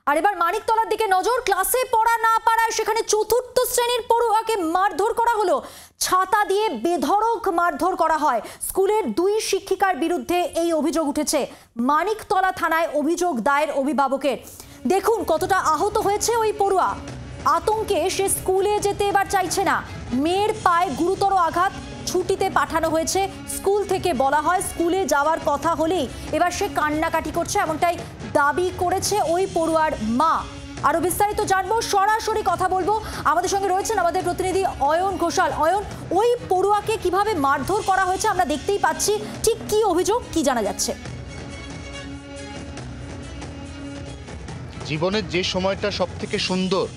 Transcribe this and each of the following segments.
আর এবার মানিকতলার দিকে নজর। ক্লাসে পড়া না পারায় সেখানে চতুর্থ শ্রেণীর পড়ুয়াকে মারধর করা হলো। ছাতা দিয়ে বেধড়ক মারধর করা হয়। স্কুলের দুই শিক্ষিকার বিরুদ্ধে এই অভিযোগ উঠেছে। মানিকতলা থানায় অভিযোগ দায়ের অভিভাবকের। দেখুন কতটা আহত হয়েছে ওই পড়ুয়া। আতঙ্কে সে স্কুলে যেতে এবার চাইছে না। মেয়ের পায়ে গুরুতর আঘাত, ছুটিতে পাঠানো হয়েছে। স্কুল থেকে বলা হয় স্কুলে যাওয়ার কথা হলেই এবার সে কান্নাকাটি করছে, এমনটাই দাবি করেছে ওই পড়ুয়ার মা। আরো বিস্তারিত জানবো, সরাসরি কথা বলবো। আমাদের সঙ্গে রয়েছেন আমাদের প্রতিনিধি অয়ন ঘোষাল। অয়ন, ওই পড়ুয়াকে কিভাবে মারধর করা হয়েছে আমরা দেখতেই পাচ্ছি, ঠিক কি অভিযোগ, কি জানা যাচ্ছে? জীবনের যে সময়টা সব থেকে সুন্দর,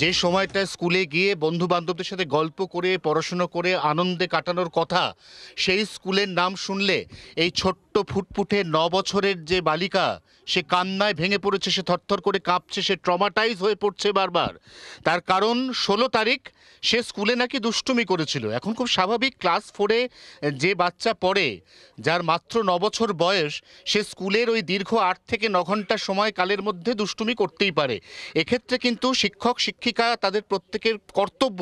যে সময়টা স্কুলে গিয়ে বন্ধু বান্ধবদের সাথে গল্প করে পড়াশুনো করে আনন্দে কাটানোর কথা, সেই স্কুলের নাম শুনলে এই ছোট্ট ফুটফুটে 9 বছরের যে বালিকা, সে কান্নায় ভেঙে পড়েছে, সে থরথর করে কাঁপছে, সে ট্রমাটাইজ হয়ে পড়ছে বারবার। তার কারণ 16 তারিখ সে স্কুলে নাকি দুষ্টুমি করেছিল। এখন খুব স্বাভাবিক, ক্লাস 4-এ যে বাচ্চা পড়ে, যার মাত্র 9 বছর বয়স, সে স্কুলের ওই দীর্ঘ 8 থেকে 9 ঘন্টা সময়কালের মধ্যে দুষ্টুমি করতেই পারে। এক্ষেত্রে কিন্তু শিক্ষক শিক্ষিকা তাদের প্রত্যেকের কর্তব্য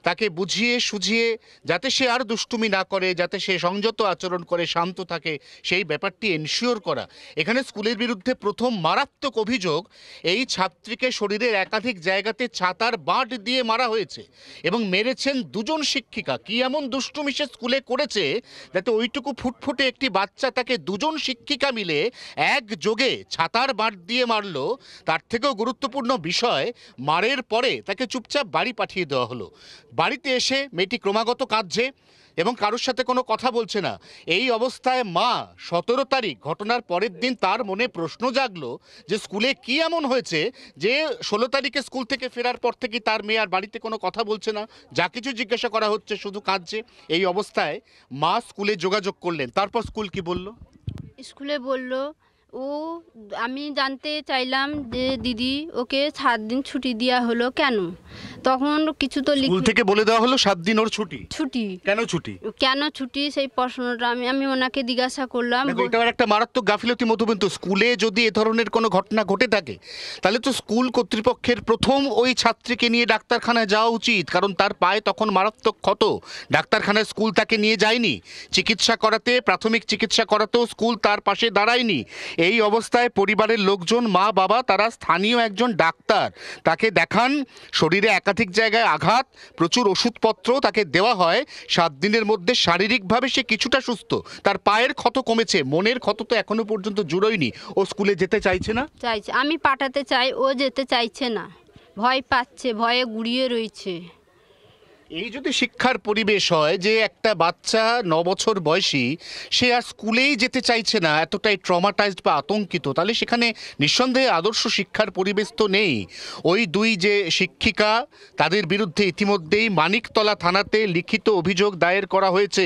তাকে বুঝিয়ে সুঝিয়ে যাতে সে আর দুষ্টুমি না করে, যাতে সে সংযত আচরণ করে, শান্ত থাকে, সেই ব্যাপারটি এনশিওর করা। এখানে স্কুলের বিরুদ্ধে প্রথম মারাত্মক অভিযোগ, এই ছাত্রীকে শরীরের একাধিক জায়গাতে ছাতার বাঁট দিয়ে মারা হয়েছে এবং মেরেছেন দুজন শিক্ষিকা। কি এমন দুষ্টুমি সে স্কুলে করেছে যাতে ওইটুকু ফুটফুটে একটি বাচ্চা, তাকে দুজন শিক্ষিকা মিলে একযোগে ছাতার বাঁট দিয়ে মারলো। তার থেকেও গুরুত্বপূর্ণ বিষয়, মারের পরে তাকে চুপচাপ বাড়ি পাঠিয়ে দেওয়া হলো। বাড়িতে এসে মেয়েটি ক্রমাগত কাঁদছে এবং কারোর সাথে কোনো কথা বলছে না। এই অবস্থায় মা 17 তারিখ, ঘটনার পরের দিন, তার মনে প্রশ্ন জাগলো যে স্কুলে কি এমন হয়েছে যে 16 তারিখে স্কুল থেকে ফেরার পর থেকে তার মেয়ে আর বাড়িতে কোনো কথা বলছে না, যা কিছু জিজ্ঞাসা করা হচ্ছে শুধু কাঁদছে। এই অবস্থায় মা স্কুলে যোগাযোগ করলেন। তারপর স্কুল কি বলল? স্কুলে বলল, আমি জানতে চাইলাম যে দিদি ওকে 7 দিন ছুটি দেওয়া হলো কেন? তখন কিছু তো স্কুল থেকে বলে দেওয়া হলো 7 দিন ওর ছুটি। কেন ছুটি? সেই প্রশ্নটা আমি ওনাকে জিজ্ঞাসা করলাম। এটাও একটা মারাত্মক গাফিলতি মধুবিন্দু। স্কুলে যদি এ ধরনের কোনো ঘটনা ঘটে থাকে তাহলে তো স্কুল কর্তৃপক্ষের প্রথম ওই ছাত্রীকে নিয়ে ডাক্তারখানায় যাওয়া উচিত, কারণ তার পায়ে তখন মারাত্মক ক্ষত। ডাক্তারখানায় স্কুল তাকে নিয়ে যায়নি, চিকিৎসা করাতে, প্রাথমিক চিকিৎসা করাতেও স্কুল তার পাশে দাঁড়ায়নি। এই অবস্থায় পরিবারের লোকজন, মা বাবা, তারা স্থানীয় একজন ডাক্তার তাকে দেখান। শরীরে একাধিক জায়গায় আঘাত, প্রচুর ওষুধপত্র তাকে দেওয়া হয়। 7 দিনের মধ্যে শারীরিকভাবে সে কিছুটা সুস্থ, তার পায়ের ক্ষত কমেছে, মনের ক্ষত তো এখনো পর্যন্ত জুড়োয়নি। ও স্কুলে যেতে চাইছে না। আমি পাঠাতে চাই, ও যেতে চাইছে না, ভয় পাচ্ছে, ভয়ে গুড়িয়ে রয়েছে। এই যদি শিক্ষার পরিবেশ হয় যে একটা বাচ্চা 9 বছর বয়সী, সে আর স্কুলেই যেতে চাইছে না, এতটাই ট্রমাটাইজড বা আতঙ্কিত, তাহলে সেখানে নিঃসন্দেহে আদর্শ শিক্ষার পরিবেশ তো নেই। ওই দুই যে শিক্ষিকা, তাদের বিরুদ্ধে ইতিমধ্যেই মানিকতলা থানাতে লিখিত অভিযোগ দায়ের করা হয়েছে।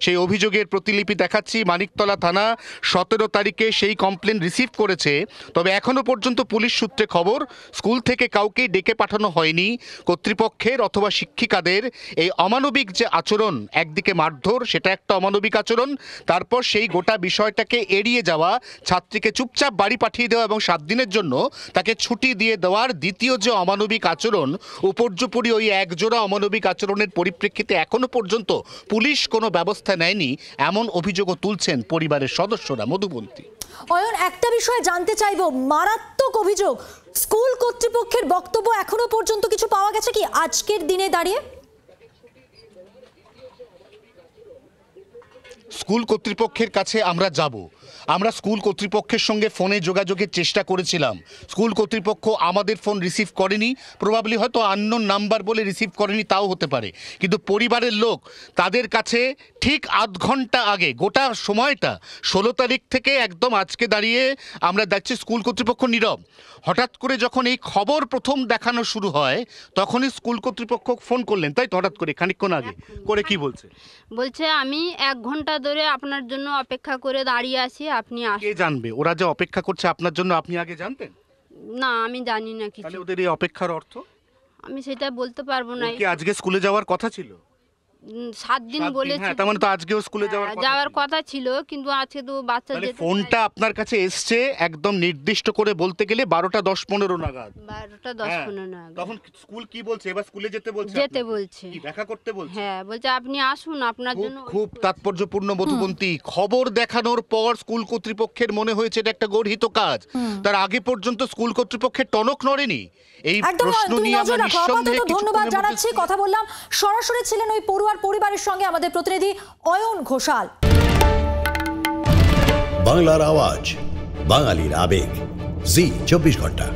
সেই অভিযোগের প্রতিলিপি দেখাচ্ছি। মানিকতলা থানা 17 তারিখে সেই কমপ্লেন রিসিভ করেছে। তবে এখনও পর্যন্ত পুলিশ সূত্রে খবর, স্কুল থেকে কাউকেই ডেকে পাঠানো হয়নি। কর্তৃপক্ষের অথবা শিক্ষিকাদের এই অমানবিক যে আচরণ, একদিকে মারধর, সেটা একটা অমানবিক আচরণ, তারপর সেই গোটা বিষয়টাকে এড়িয়ে যাওয়া, ছাত্রীকে চুপচাপ বাড়ি পাঠিয়ে দেওয়া এবং 7 দিনের জন্য তাকে ছুটি দিয়ে দেওয়ার দ্বিতীয় যে অমানবিক আচরণ, উপর্যুপরি ওই একজোড়া অমানবিক আচরণের পরিপ্রেক্ষিতে এখনো পর্যন্ত পুলিশ কোনো ব্যবস্থা নেয়নি, এমন অভিযোগও তুলছেন পরিবারের সদস্যরা। মধুবন্তী। অয়ন, একটা বিষয় জানতে চাইবো, মারাত্মক অভিযোগ, স্কুল কর্তৃপক্ষের বক্তব্য এখনো পর্যন্ত কিছু পাওয়া গেছে কি আজকের দিনে দাঁড়িয়ে? স্কুল কর্তৃপক্ষের কাছে আমরা স্কুল কর্তৃপক্ষের সঙ্গে ফোনে যোগাযোগের চেষ্টা করেছিলাম। স্কুল কর্তৃপক্ষ আমাদের ফোন রিসিভ করেনি, প্রবাবলি হয়তো আননোন নাম্বার বলে রিসিভ করেনি, তাও হতে পারে। কিন্তু পরিবারের লোক, তাদের কাছে ঠিক আধ ঘন্টা আগে, গোটা সময়টা 16 তারিখ থেকে একদম আজকে দাঁড়িয়ে আমরা দেখছি স্কুল কর্তৃপক্ষ নীরব। হঠাৎ করে যখন এই খবর প্রথম দেখানো শুরু হয়, তখনই স্কুল কর্তৃপক্ষ ফোন করলেন, তাই তো? হঠাৎ করে খানিকক্ষণ আগে করে কি বলছে? আমি 1 ঘন্টা ধরে আপনার জন্য অপেক্ষা করে দাঁড়িয়ে আছি, আপনি কে জানবে ওরা যে অপেক্ষা করছে আপনার জন্য? আপনি আগে জানতেন না? আমি জানি না কিছু। তাহলে ওদের এই অপেক্ষার অর্থ আমি সেটা বলতে পারবো না। কি আজকে স্কুলে যাওয়ার কথা ছিল? 7 দিন বলেছি। হ্যাঁ, তার মানে তো আজকেও স্কুলে যাওয়ার কথা যাওয়ার ছিল। কথা ছিল, কিন্তু আজকে তো বাচ্চা তাহলে যেতে ফোনটা আপনার কাছে এসছে একদম নির্দিষ্ট করে বলতে গেলে 12:10-15 নাগাদ। 12টা 10 হ্যাঁ, 15 না, তখন স্কুল কি বলছে? এবার স্কুলে যেতে বলছে যেতে আপনাকে? বলছে। কি দেখা করতে বলছে? হ্যাঁ, বলছে আপনি আসুন, আপনার খুব জন্য খুব তাৎপর্যপূর্ণ মধুবন্তী। খবর দেখানোর পর স্কুল কর্তৃপক্ষের মনে হয়েছে এটা একটা গর্হিত কাজ। তার আগে পর্যন্ত স্কুল কর্তৃপক্ষের টনক নড়েনি। এই একদম প্রশ্ন তুমি নিয়ে নজর আমরা রাখো। নিঃসন্দেহে আপাতত ধন্যবাদ কিছুক্ষণের জানাচ্ছি। মধ্যে- কথা বললাম, সরাসরি ছিলেন ওই পড়ুয়ার পরিবারের সঙ্গে আমাদের প্রতিনিধি অয়ন ঘোষাল। বাংলার আওয়াজ, বাঙালির আবেগ, জি 24 ঘন্টা।